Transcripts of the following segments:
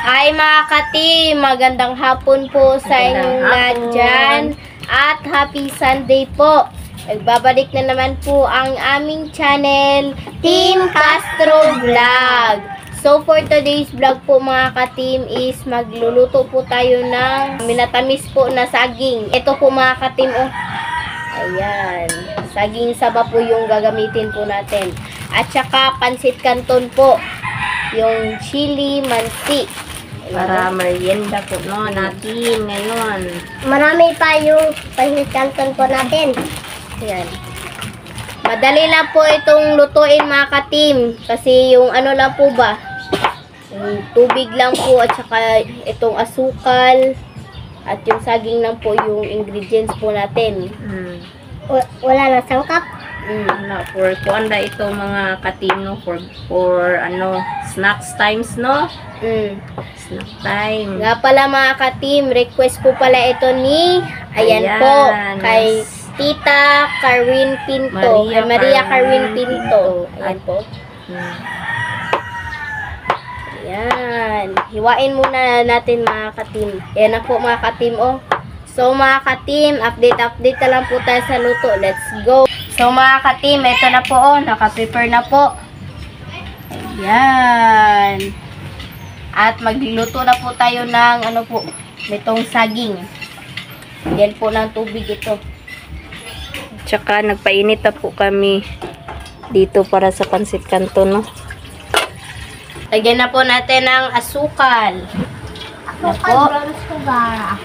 Hi mga ka-team! Magandang hapon po sa inyong lahat dyan. At happy Sunday po! Nagbabalik na naman po ang aming channel, Team Castro Vlog. So for today's vlog po mga ka-team is magluluto po tayo ng minatamis po na saging. Ito po mga ka-team, oh. Ayan. Saging saba po yung gagamitin po natin. At saka pansit canton po. Yung chili mansi. Para merienda po no, natin ngayon. Marami pa yung pansit canton po natin. Ayan. Madali lang po itong lutuin mga ka-team. Kasi yung ano lang po ba, yung tubig lang po at saka itong asukal at yung saging lang po yung ingredients po natin. Wala na sangkap? Na for kuanda ito mga ka-team no, for ano, snacks times no. Snack time. Nga pala mga ka-team, request po pala ito ni, ayan po, kay Tita Carwin Pinto. Maria Carwin Pinto. Ayan po. Ayan. Hiwain muna natin mga ka-team. Ayan na po mga ka-team, oh. So mga ka-team, update na lang po tayo sa luto. Let's go. So mga ka-team, ito na po, oh. Naka-prepare na po. Ayan. At magluluto na po tayo ng ano po, nitong saging. Yan po ng tubig ito. Tsaka nagpainit na po kami dito para sa pansit canton no. Lagyan na po natin ng asukal. Brown sugar.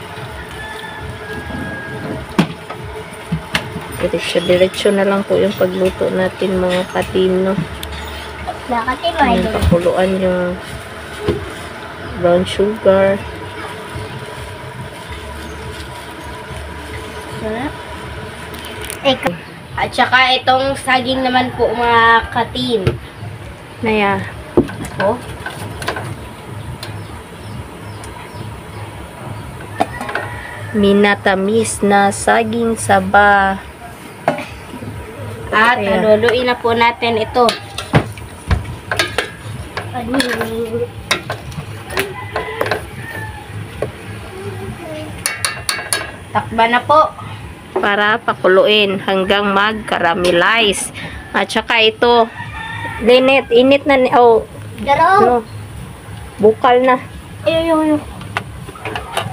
Diretso na lang po yung pagluto natin mga ka-team no. Pakuluan yung brown sugar. At saka itong saging naman po mga ka-team. Naya. Oh. Minatamis na saging saba. At haluluin na po natin ito. Takba na po. Para pakuluin hanggang mag-caramelize. At saka ito, init na, oh, ano, bukal na.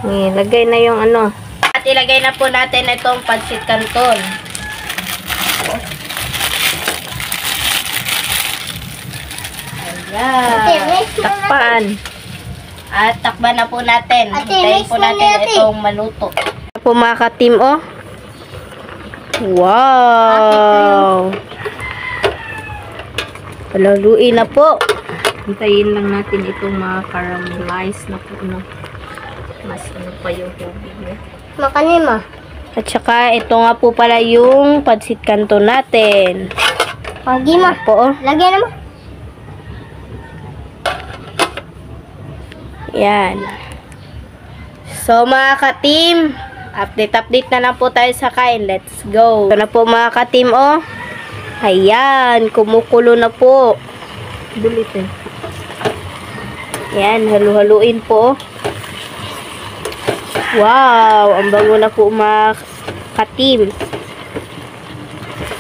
Lagay na yung ano. At ilagay na po natin itong pansit canton. Ayan. Takpan. At takban na po natin. Hintayin po natin itong maluto. Po mga ka-team, oh. Wow! Palaluin na po. Hintayin lang natin itong mga caramelize na po, no. Mas ano pa yung tubig niya. Makanima. At saka ito nga po pala yung pansit canton natin. Pagi mo po, oh. Lagyan mo. Yan. So mga ka-team, update na lang po tayo sa kain. Let's go. Ito na po mga ka-team, oh. Ayan, kumukulo na po. Bulit eh. Ayan, halu-haluin po. Wow, ang bango na po mga ka-team.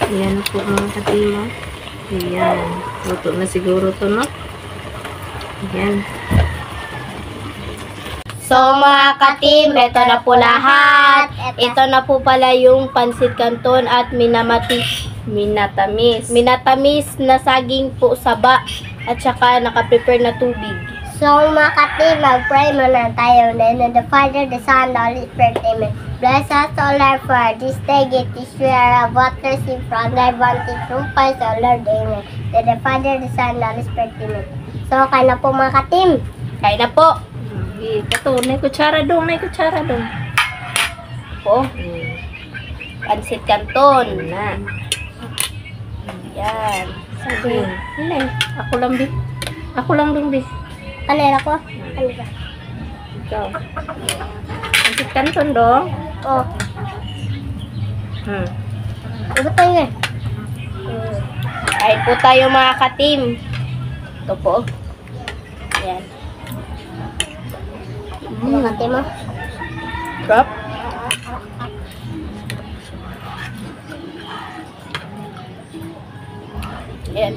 Ayan po mga ka-team, oh. Ayan. Luto na siguro to, no? Ayan. So mga ka-team, ito na po lahat. Ito na po pala yung pansit canton at minatamis na saging po saba at saka naka-prepare na tubig. So mga ka-team, mag-pray muna tayo. In the name of the Father, the Son, the Holy Spirit, Amen. Bless us, O Lord, for this day, get this share of water, see from thy bounty, through Christ, O Lord, Amen. In the Father, the Son, the Holy Spirit, Amen. So, kaya na po mga ka-team. Kaya na po. Ito, may kutsara dong. Po. Pansit canton. Na. Yan. Sabi. Ako lang dong, bi. Kanila ko? Ano ba? Ikaw. Pansit canton dong. Oh. Ano tayo nga? Kain po tayo mga ka-team. Ito po. Yan. Makati mo. Sarap. Yan.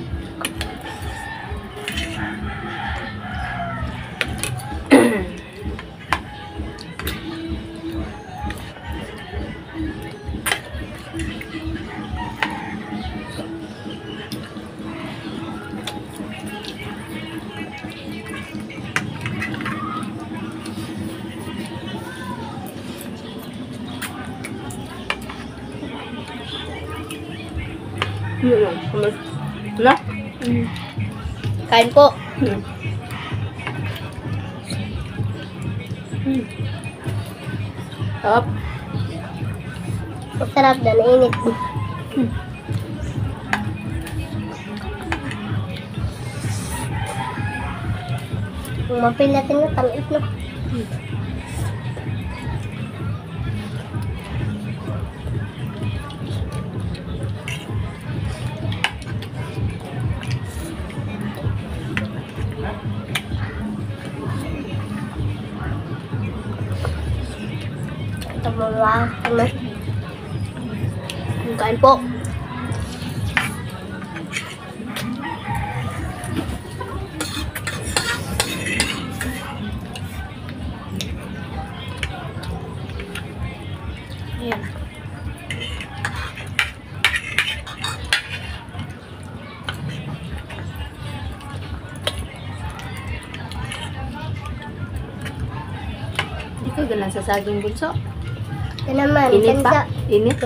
Na? Kain po. Sarap. Masarap na, nainit. Kung mapilatin na, tamis na. Ito mga tamis. Kain po. Ayan. Hindi ka ganun sa saging bunso. Ito naman, Init kansa. pa? Init?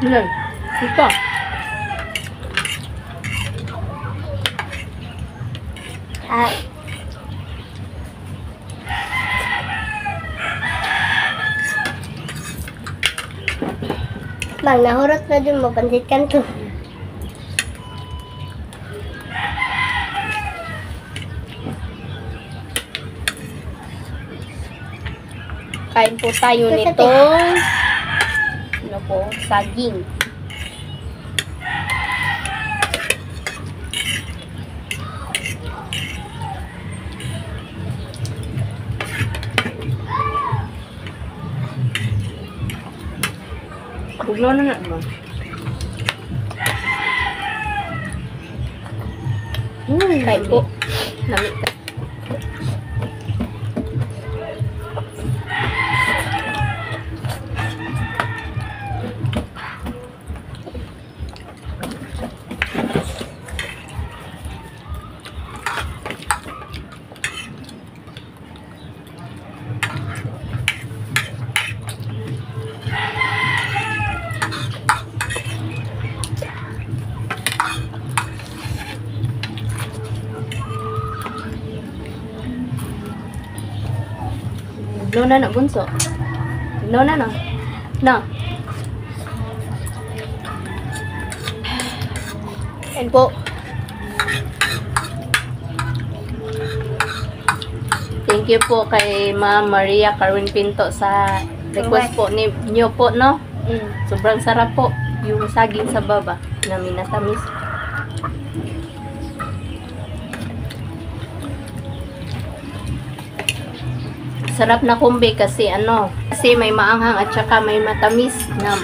Yan. Ito. Ah, Bang, nahurot na dun mo, pansit kanto. Kain po tayo nitong ano po, saging. Buglo na na ba? Kain po. Lamig ka. Buglo na na bunso. Buglo na na. Na. Kain po. Thank you po kay Ma'am Maria Carwin Pinto sa request po niyo po, no? Sobrang sarap po yung saging sa baba na minatamis. Sarap na kumbi kasi kasi may maanghang at saka may matamis na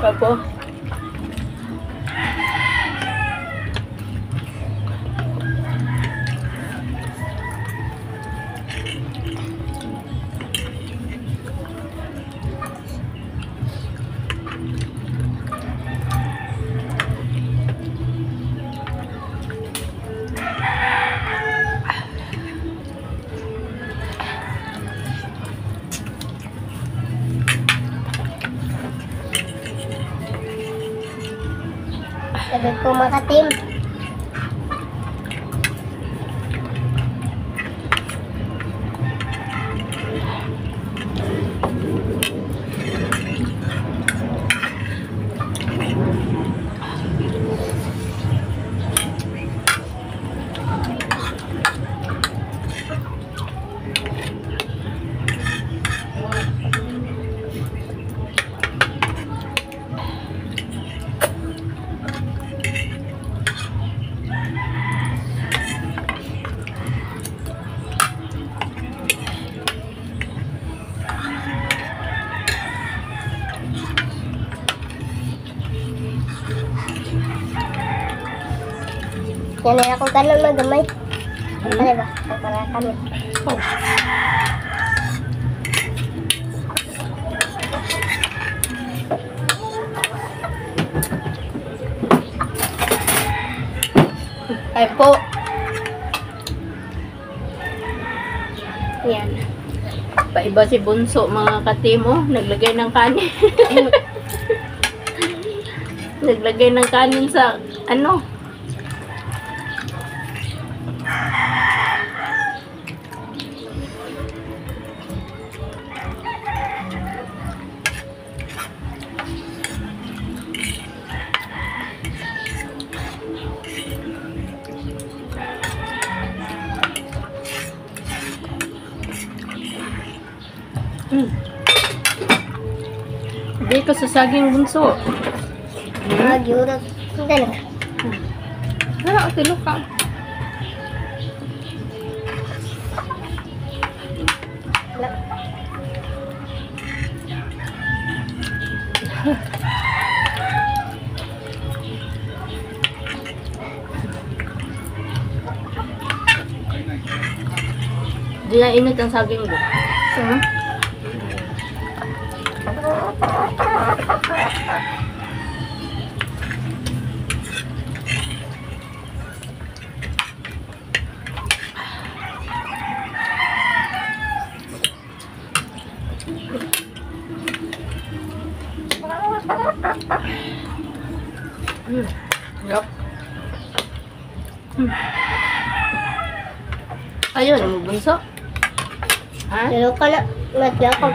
Opo. Sabi ko makatim. Yan na ako ganun magamay. Ano ba? Para kami. Ay po. Yan. Paiba si Bunso, mga katimo. Naglagay ng kanin. Naglagay ng kanin sa, ano? Hindi ka sa saging, Bunso. Gyurot. Hindi na. Hala, tilok ka. Di na init ang saging mo. Yup. Ayun, mo Bunso. Ha? Pero ka na. Matla ko.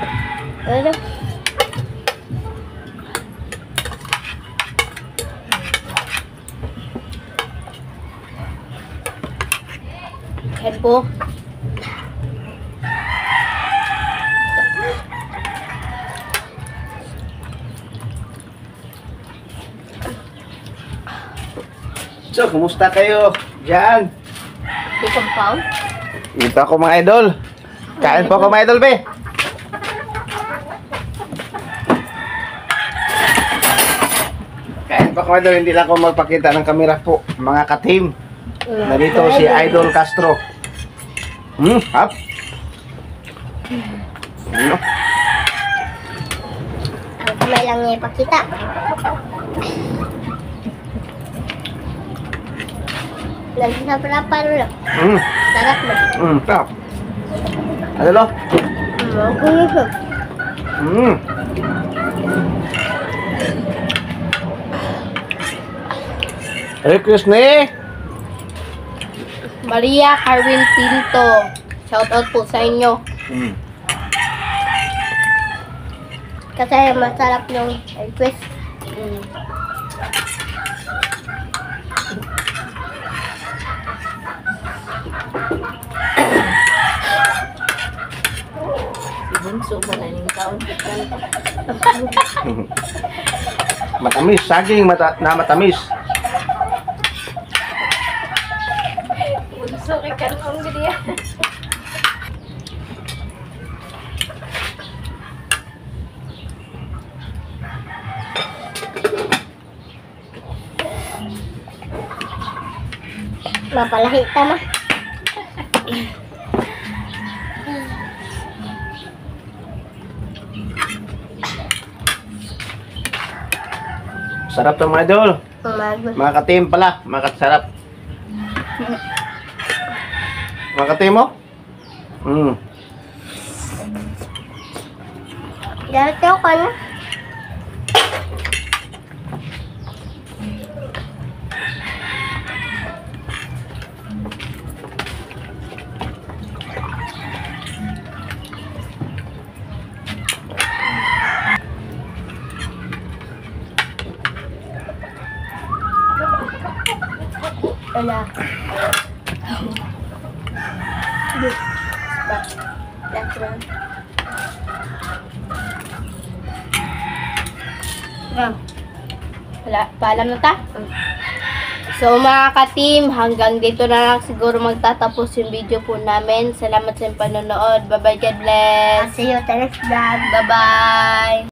Ano? Yan po. So, kumusta kayo dyan? Di compound. Dito ako mga idol. Kain po ako mga idol, be. Kain po ako mga idol. Hindi lang ako magpakita ng kamera po. Mga ka-team. Narito si Idol Castro. Hap. Ano? Ang kamay lang niya ipakita. Nagsasapra-paro lang. Sarap na. Tap. Ano lo? Magulusog. Request ni Maria Carwin Pinto. Shout out po sa inyo. Kasi masarap yung request. Si Bunso ba na yung taon? Matamis. Saging na matamis. Bunso kay kanong gadiya. Mapalahi tama. Sarap to mga idol. Mga ka-team pala. Mga kasarap. Mga ka-team mo? Dito ka na. Wala. That's one. Wala, paalam na ta. So mga ka-team, hanggang dito na lang siguro magtatapos yung video po namin. Salamat sa panonood. Bye bye, God bless. See you next vlog. Bye bye.